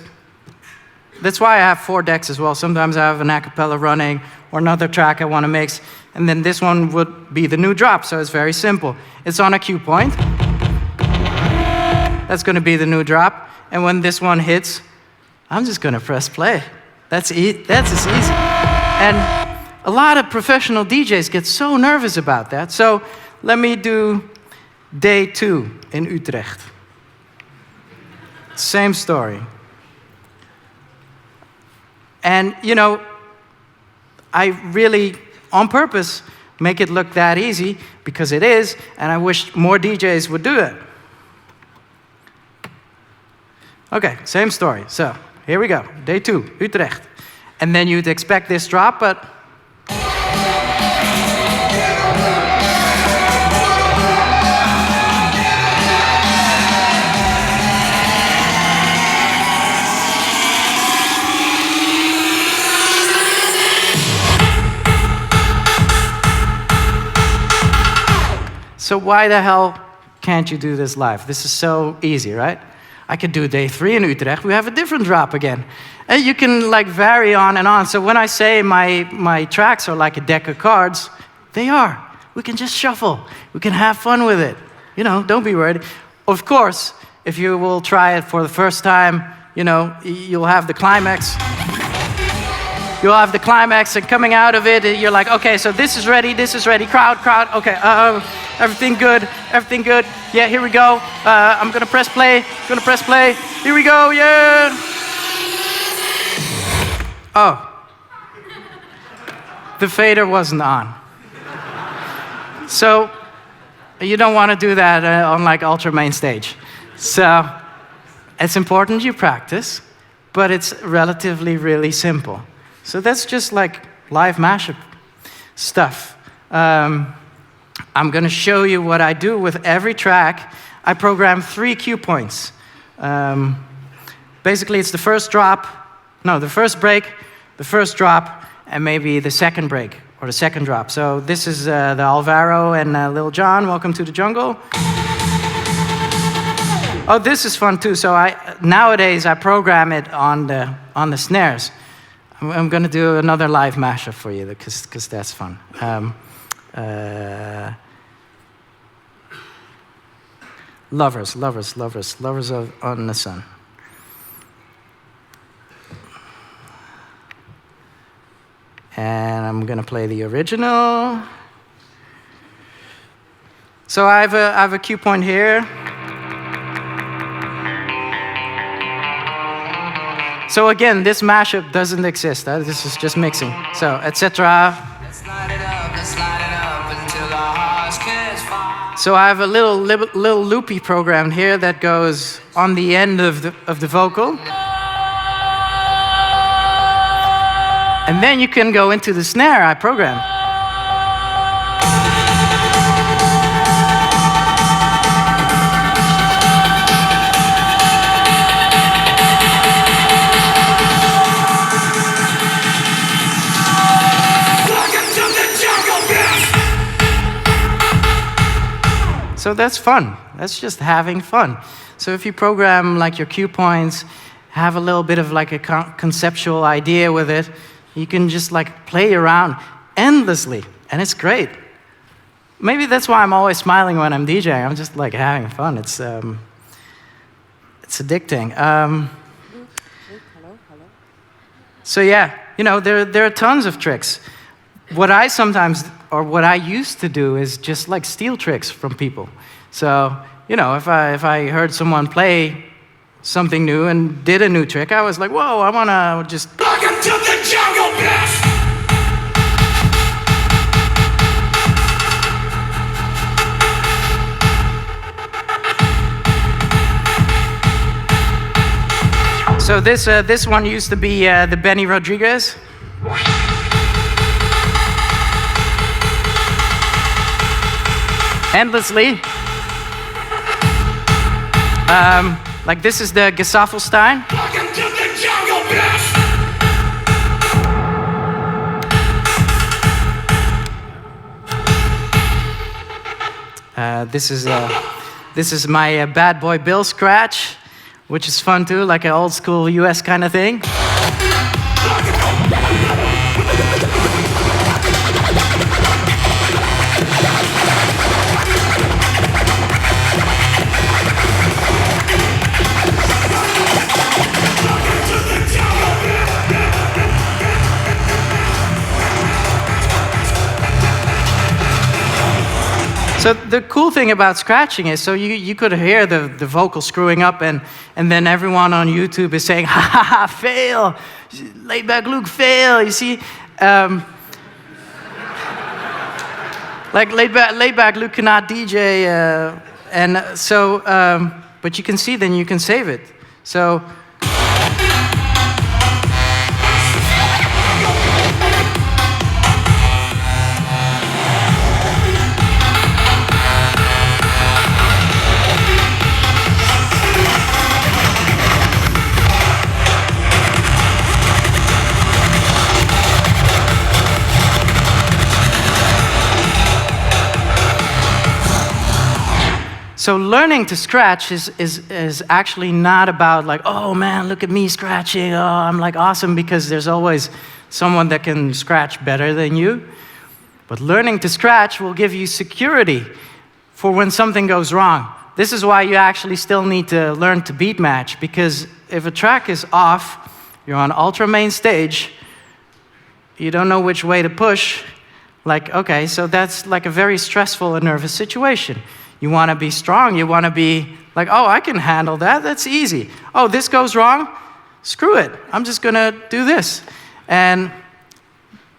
Speaker 2: that's why I have 4 decks as well. Sometimes I have an a cappella running or another track I want to mix, and then this one would be the new drop. So it's very simple. It's on a cue point. That's going to be the new drop. And when this one hits, I'm just going to press play. That's as easy. And a lot of professional DJs get so nervous about that. So let me do day 2 in Utrecht. Same story. And, you know, I really, on purpose, make it look that easy, because it is, and I wish more DJs would do it. Okay, same story. So here we go, day 2, Utrecht. And then you'd expect this drop, but so why the hell can't you do this live? This is so easy, right? I could do day 3 in Utrecht. We have a different drop again. And you can like vary on and on. So when I say my tracks are like a deck of cards, they are. We can just shuffle. We can have fun with it. You know, don't be worried. Of course, if you will try it for the first time, you know, you'll have the climax. You'll have the climax, and coming out of it, you're like, okay, so this is ready, crowd, okay, everything good, yeah, here we go, I'm gonna press play, here we go, yeah! Oh, the fader wasn't on. So, you don't want to do that on like ultra main stage. So, it's important you practice, but it's relatively really simple. So that's just like live mashup stuff. I'm going to show you what I do with every track. I program 3 cue points. Basically, it's the first drop, no, the first break, the first drop, and maybe the second break or the second drop. So this is the Alvaro and Lil Jon. Welcome to the jungle. Oh, this is fun too. So nowadays I program it on the snares. I'm going to do another live mashup for you because that's fun. Lovers on the sun. And I'm going to play the original. So I have a cue point here. So again, this mashup doesn't exist. This is just mixing. So, etc. So I have a little loopy program here that goes on the end of the vocal. And then you can go into the snare I program. So that's fun. That's just having fun. So if you program like your cue points, have a little bit of like a conceptual idea with it, you can just like play around endlessly, and it's great. Maybe that's why I'm always smiling when I'm DJing. I'm just like having fun. It's addicting. So yeah, you know, there are tons of tricks. What I sometimes, or what I used to do, is just like steal tricks from people. So, you know, if I heard someone play something new and did a new trick, I was like, whoa, I wanna just...
Speaker 4: Welcome to the Jungle Blast!
Speaker 2: So this one used to be the Benny Rodriguez. Endlessly. Like this is the Gesaffelstein.
Speaker 4: Welcome to the Jungle Blast!
Speaker 2: This is my Bad Boy Bill scratch, which is fun too, like an old school US kind of thing. So the cool thing about scratching is, so you could hear the vocal screwing up, and then everyone on YouTube is saying, ha ha ha, fail, Laidback Luke, fail, you see? Like Laidback Luke cannot DJ, and so, but you can see, then you can save it. So, So learning to scratch is actually not about like, oh man, look at me scratching, oh, I'm like awesome, because there's always someone that can scratch better than you. But learning to scratch will give you security for when something goes wrong. This is why you actually still need to learn to beat match, because if a track is off, you're on ultra main stage, you don't know which way to push, like, okay, so that's like a very stressful and nervous situation. You want to be strong. You want to be like, oh, I can handle that. That's easy. Oh, this goes wrong? Screw it. I'm just going to do this. And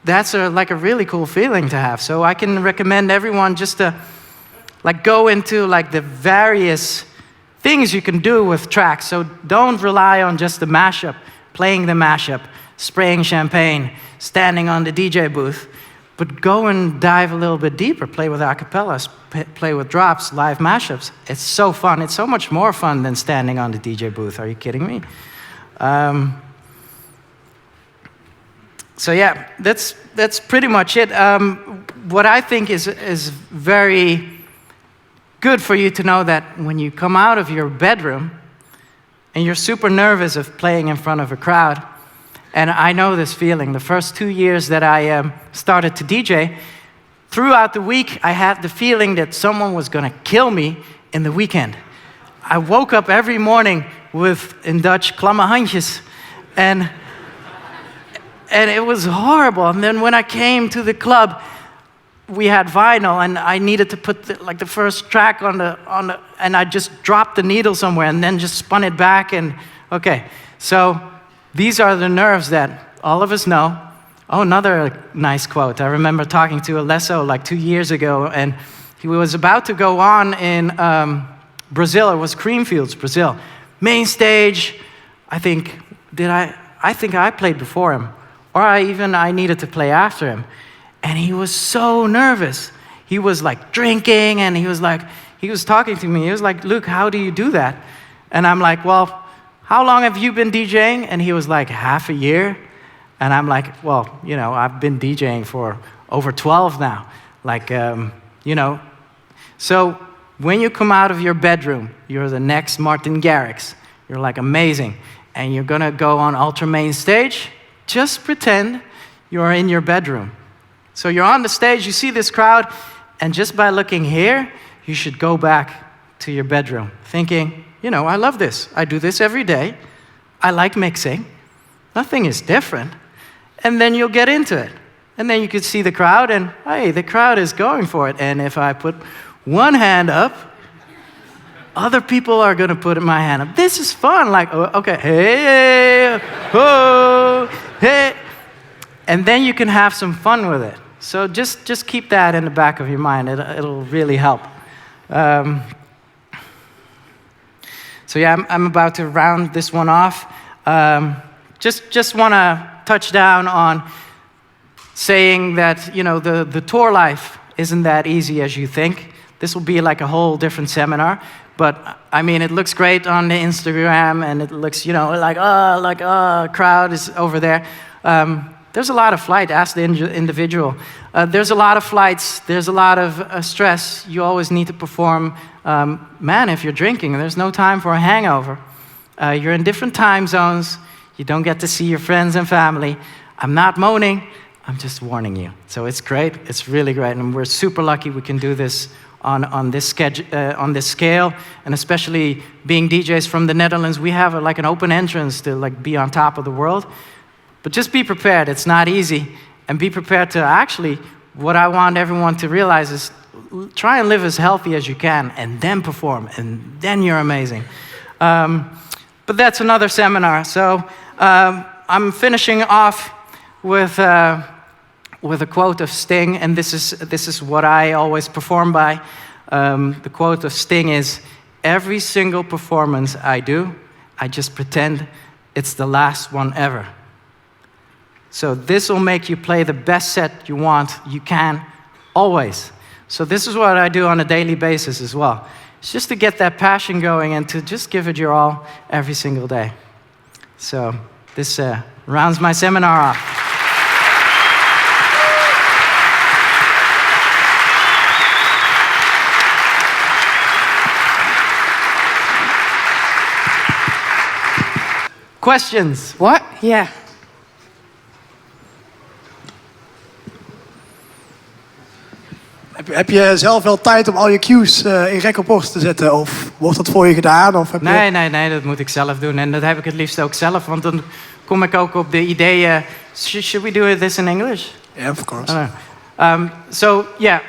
Speaker 2: that's like a really cool feeling to have. So I can recommend everyone just to like go into like the various things you can do with tracks. So don't rely on just the mashup, playing the mashup, spraying champagne, standing on the DJ booth. But go and dive a little bit deeper. Play with acapellas, play with drops, live mashups. It's so fun. It's so much more fun than standing on the DJ booth. Are you kidding me? So yeah, that's pretty much it. What I think is very good for you to know, that when you come out of your bedroom and you're super nervous of playing in front of a crowd, and I know this feeling. The first 2 years that I started to DJ, throughout the week, I had the feeling that someone was going to kill me in the weekend. I woke up every morning with, in Dutch, klamme handjes. And it was horrible. And then when I came to the club, we had vinyl, and I needed to put the first track on the, and I just dropped the needle somewhere and then just spun it back. And okay, so these are the nerves that all of us know. Oh, another nice quote. I remember talking to Alesso like 2 years ago, and he was about to go on in Brazil. It was Creamfields, Brazil. Main stage, I think I played before him, or I needed to play after him. And he was so nervous. He was like drinking, and he was talking to me. He was like, Luke, how do you do that? And I'm like, well, how long have you been DJing? And he was like, half a year. And I'm like, well, you know, I've been DJing for over 12 now. Like, you know. So when you come out of your bedroom, you're the next Martin Garrix. You're like amazing. And you're gonna go on ultra main stage, just pretend you're in your bedroom. So you're on the stage, you see this crowd, and just by looking here, you should go back to your bedroom, thinking, you know, I love this. I do this every day. I like mixing. Nothing is different. And then you'll get into it. And then you could see the crowd, and hey, the crowd is going for it. And if I put one hand up, other people are going to put my hand up. This is fun. Like, okay, hey, oh, hey. And then you can have some fun with it. So just keep that in the back of your mind. It'll really help. So yeah, I'm about to round this one off. Just want to touch down on saying that, you know, the tour life isn't that easy as you think. This will be like a whole different seminar. But I mean, it looks great on the Instagram, and it looks, you know, like crowd is over there. There's a lot of flight. Ask the individual. There's a lot of flights. There's a lot of stress. You always need to perform. Man, if you're drinking, there's no time for a hangover. You're in different time zones. You don't get to see your friends and family. I'm not moaning. I'm just warning you. So it's great. It's really great, and we're super lucky we can do this on this scale, and especially being DJs from the Netherlands, we have like an open entrance to like be on top of the world. But just be prepared. It's not easy, and be prepared to actually. What I want everyone to realize is try and live as healthy as you can, and then perform, and then you're amazing. But that's another seminar. So I'm finishing off with a quote of Sting, and this is what I always perform by. The quote of Sting is, "Every single performance I do, I just pretend it's the last one ever." So this will make you play the best set you can, always. So this is what I do on a daily basis as well. It's just to get that passion going and to just give it your all every single day. So this rounds my seminar off. Questions?
Speaker 1: What? Yeah.
Speaker 3: Heb je zelf wel tijd om al je cues in rek op post te zetten? Of wordt dat voor je gedaan? Of heb je...
Speaker 2: Nee, dat moet ik zelf doen. En dat heb ik het liefst ook zelf. Want dan kom ik ook op de ideeën. Should we do this in English?
Speaker 3: Yeah, of course.
Speaker 2: So yeah,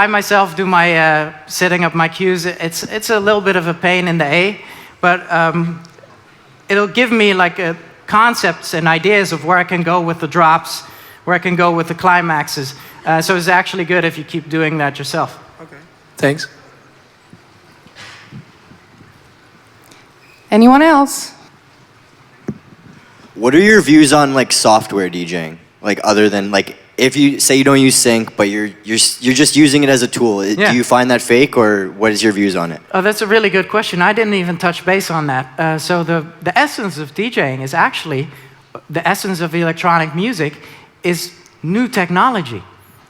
Speaker 2: I myself do my setting up my cues. It's a little bit of a pain in the A, but it'll give me like concepts and ideas of where I can go with the drops, where I can go with the climaxes. So it's actually good if you keep doing that yourself.
Speaker 3: Okay. Thanks.
Speaker 1: Anyone else?
Speaker 5: What are your views on like software DJing? Like other than like if you say you don't use sync, but you're just using it as a tool.
Speaker 2: Yeah.
Speaker 5: Do you find that fake, or what is your views on it?
Speaker 2: Oh, that's a really good question. I didn't even touch base on that. So the essence of DJing is actually, the essence of electronic music is new technology.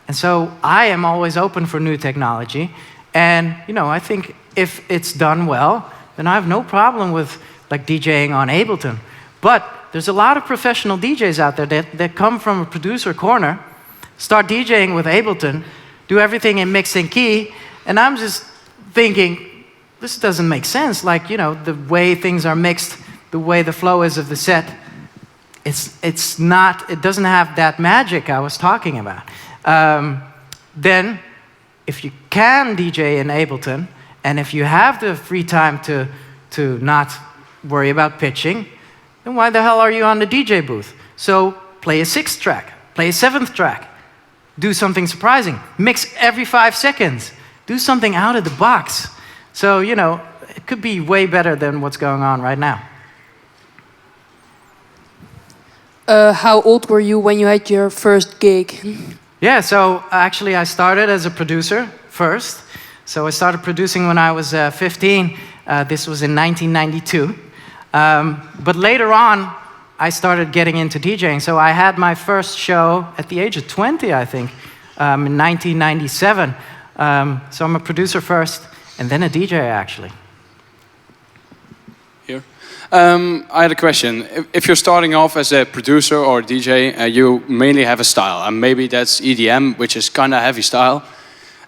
Speaker 2: And so I am always open for new technology. And, you know, I think if it's done well, then I have no problem with like DJing on Ableton. But there's a lot of professional DJs out there that come from a producer corner, start DJing with Ableton, do everything in mix and key, and I'm just thinking, this doesn't make sense. Like, you know, the way things are mixed, the way the flow is of the set, it doesn't have that magic I was talking about. Then, if you can DJ in Ableton, and if you have the free time to not worry about pitching, then why the hell are you on the DJ booth? So play a 6th track, play a 7th track, do something surprising, mix every 5 seconds, do something out of the box. So, you know, it could be way better than what's going on right now.
Speaker 6: How old were you when you had your first gig?
Speaker 2: Yeah, so actually I started as a producer first. So I started producing when I was 15. This was in 1992. But later on, I started getting into DJing. So I had my first show at the age of 20, I think, in 1997. So I'm a producer first, and then a DJ actually.
Speaker 7: Here. I had a question. If you're starting off as a producer or a DJ, you mainly have a style, and maybe that's EDM, which is kind of heavy style.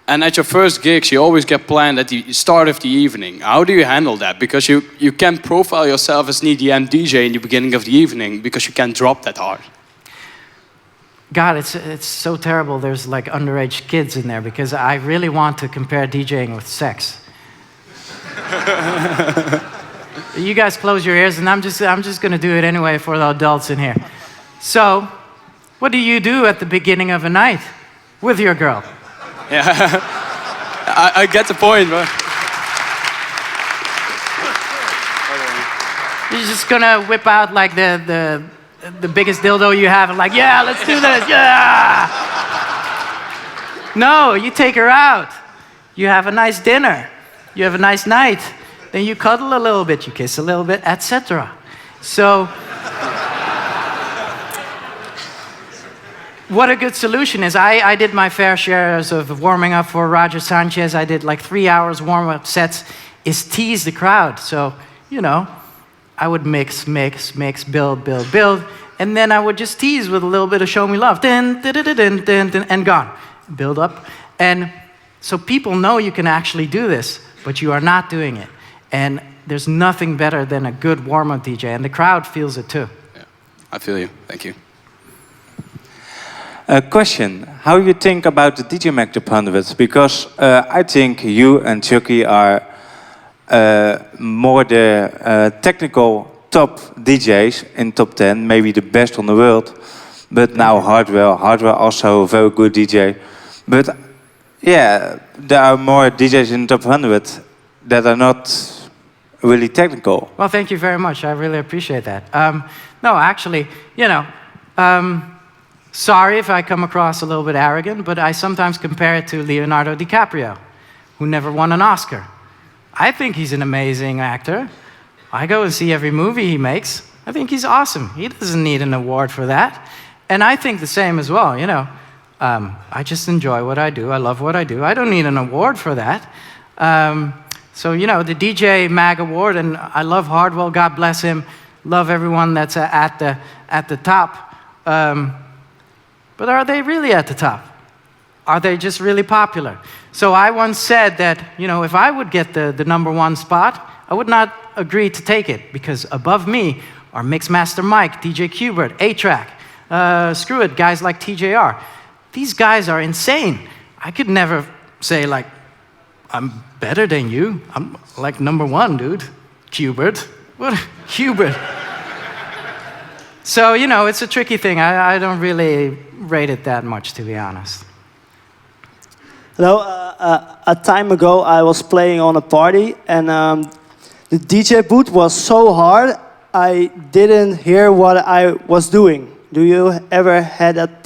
Speaker 7: And at your first gigs, you always get planned at the start of the evening. How do you handle that? Because you can't profile yourself as an EDM DJ in the beginning of the evening because you can't drop that hard.
Speaker 2: God, it's so terrible there's like underage kids in there because I really want to compare DJing with sex. You guys close your ears and I'm just going to do it anyway for the adults in here. So, what do you do at the beginning of a night with your girl?
Speaker 7: Yeah, I get the point, but...
Speaker 2: You're just going to whip out like the biggest dildo you have and like, yeah, let's do this, yeah! No, you take her out. You have a nice dinner. You have a nice night. Then you cuddle a little bit, you kiss a little bit, etc. So, what a good solution is, I did my fair shares of warming up for Roger Sanchez. I did like 3 hours warm-up sets, is tease the crowd. So, you know, I would mix, build, and then I would just tease with a little bit of show me love, and gone. Build up. And so people know you can actually do this, but you are not doing it. And there's nothing better than a good warm-up DJ, and the crowd feels it too.
Speaker 7: Yeah, I feel you. Thank you.
Speaker 8: A question: how you think about the DJ Mag Top 100? Because I think you and Chucky are more the technical top DJs in top 10, maybe the best on the world. But now Hardwell also a very good DJ. But yeah, there are more DJs in top 100 that are not really technical.
Speaker 2: Well, thank you very much. I really appreciate that. No, actually, you know, sorry if I come across a little bit arrogant, but I sometimes compare it to Leonardo DiCaprio, who never won an Oscar. I think he's an amazing actor. I go and see every movie he makes. I think he's awesome. He doesn't need an award for that. And I think the same as well, you know. I just enjoy what I do. I love what I do. I don't need an award for that. So, you know, the DJ Mag Award, and I love Hardwell, God bless him. Love everyone that's at the top. But are they really at the top? Are they just really popular? So I once said that, you know, if I would get the #1 spot, I would not agree to take it, because above me are Mixmaster Mike, DJ Qbert, A-Track, screw it, guys like TJR. These guys are insane. I could never say, like, I'm better than you. I'm like #1, dude. Qbert. What? Qbert. So, you know, it's a tricky thing. I don't really rate it that much, to be honest.
Speaker 9: Hello, a time ago I was playing on a party and the DJ booth was so hard I didn't hear what I was doing. Do you ever had that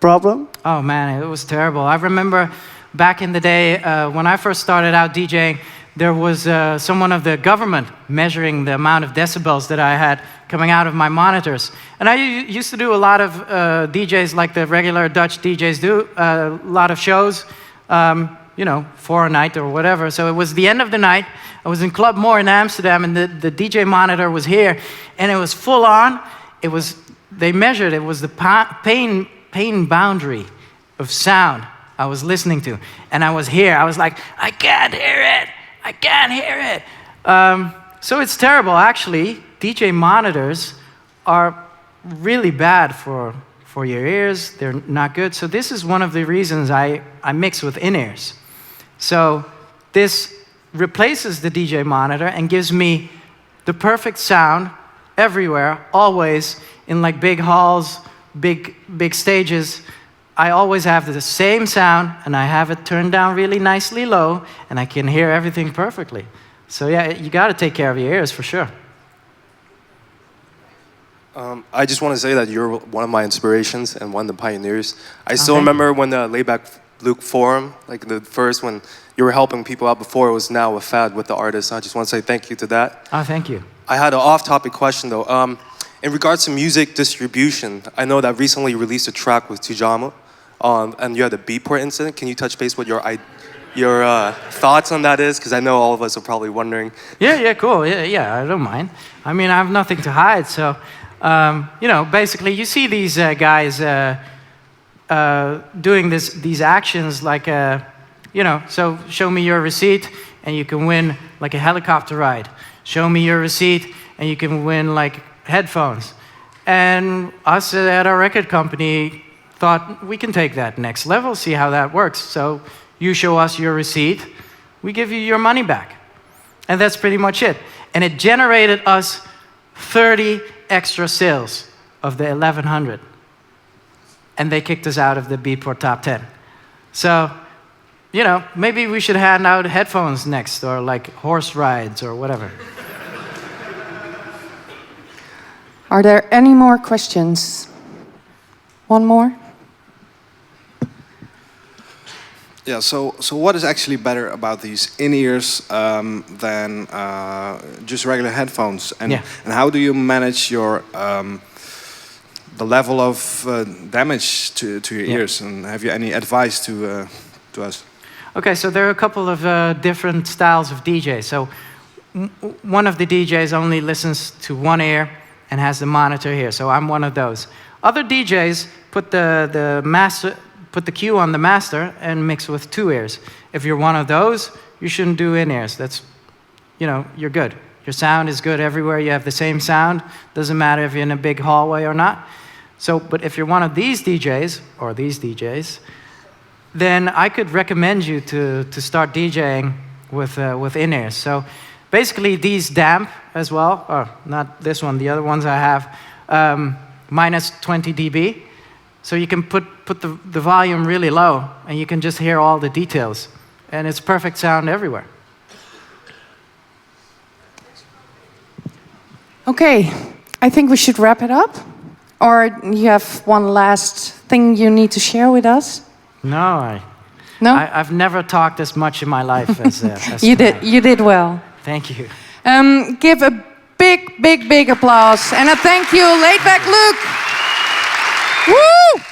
Speaker 9: problem? Oh man, it was terrible. I remember back in the day when I first started out DJing, there was someone of the government measuring the amount of decibels that I had coming out of my monitors. And I used to do a lot of DJs like the regular Dutch DJs do, a lot of shows, you know, 4 a night or whatever. So it was the end of the night. I was in Club Moore in Amsterdam, and the DJ monitor was here, and it was full on. It was, they measured, it was the pain boundary of sound I was listening to. And I was here, I was like, I can't hear it, I can't hear it. So it's terrible, actually. DJ monitors are really bad for your ears. They're not good. So this is one of the reasons I mix with in-ears. So this replaces the DJ monitor and gives me the perfect sound everywhere, always, in like big halls, big stages. I always have the same sound, and I have it turned down really nicely low, and I can hear everything perfectly. So yeah, you got to take care of your ears for sure.
Speaker 10: I just want to say that you're one of my inspirations and one of the pioneers. I still remember when the Laidback Luke forum, like the first when you were helping people out before it was now a fad with the artists. I just want to say thank you to that.
Speaker 2: Oh, thank you.
Speaker 10: I had an off-topic question though. In regards to music distribution, I know that recently you released a track with Tujamo, and you had a Beatport incident. Can you touch base with your your thoughts on that is? Because I know all of us are probably wondering.
Speaker 2: Yeah, cool. Yeah, I don't mind. I mean, I have nothing to hide. So, you know, basically, you see these guys doing these actions like, you know, so show me your receipt and you can win like a helicopter ride. Show me your receipt and you can win like headphones. And us at our record company thought we can take that next level, see how that works. So you show us your receipt, we give you your money back. And that's pretty much it. And it generated us 30 extra sales of the 1100. And they kicked us out of the Beatport Top 10. So, you know, maybe we should hand out headphones next, or like horse rides or whatever.
Speaker 1: Are there any more questions? One more?
Speaker 11: Yeah, so what is actually better about these in-ears than just regular headphones? And how do you manage your the level of damage to your ears? And have you any advice to us?
Speaker 2: Okay, so there are a couple of different styles of DJs. So one of the DJs only listens to one ear and has the monitor here. So I'm one of those. Other DJs put put the cue on the master and mix with two ears. If you're one of those, you shouldn't do in-ears. That's, you know, you're good. Your sound is good everywhere. You have the same sound. Doesn't matter if you're in a big hallway or not. So, but if you're one of these DJs, or these DJs, then I could recommend you to start DJing with in-ears. So basically these damp as well, or not this one, the other ones I have, minus 20 dB. So you can put the volume really low and you can just hear all the details. And it's perfect sound everywhere.
Speaker 1: Okay, I think we should wrap it up. Or you have one last thing you need to share with us?
Speaker 2: No, I've never talked as much in my life as
Speaker 1: you
Speaker 2: tonight.
Speaker 1: did. You did well.
Speaker 2: Thank you.
Speaker 1: Give a big applause and a thank you, Laidback Luke. Woo!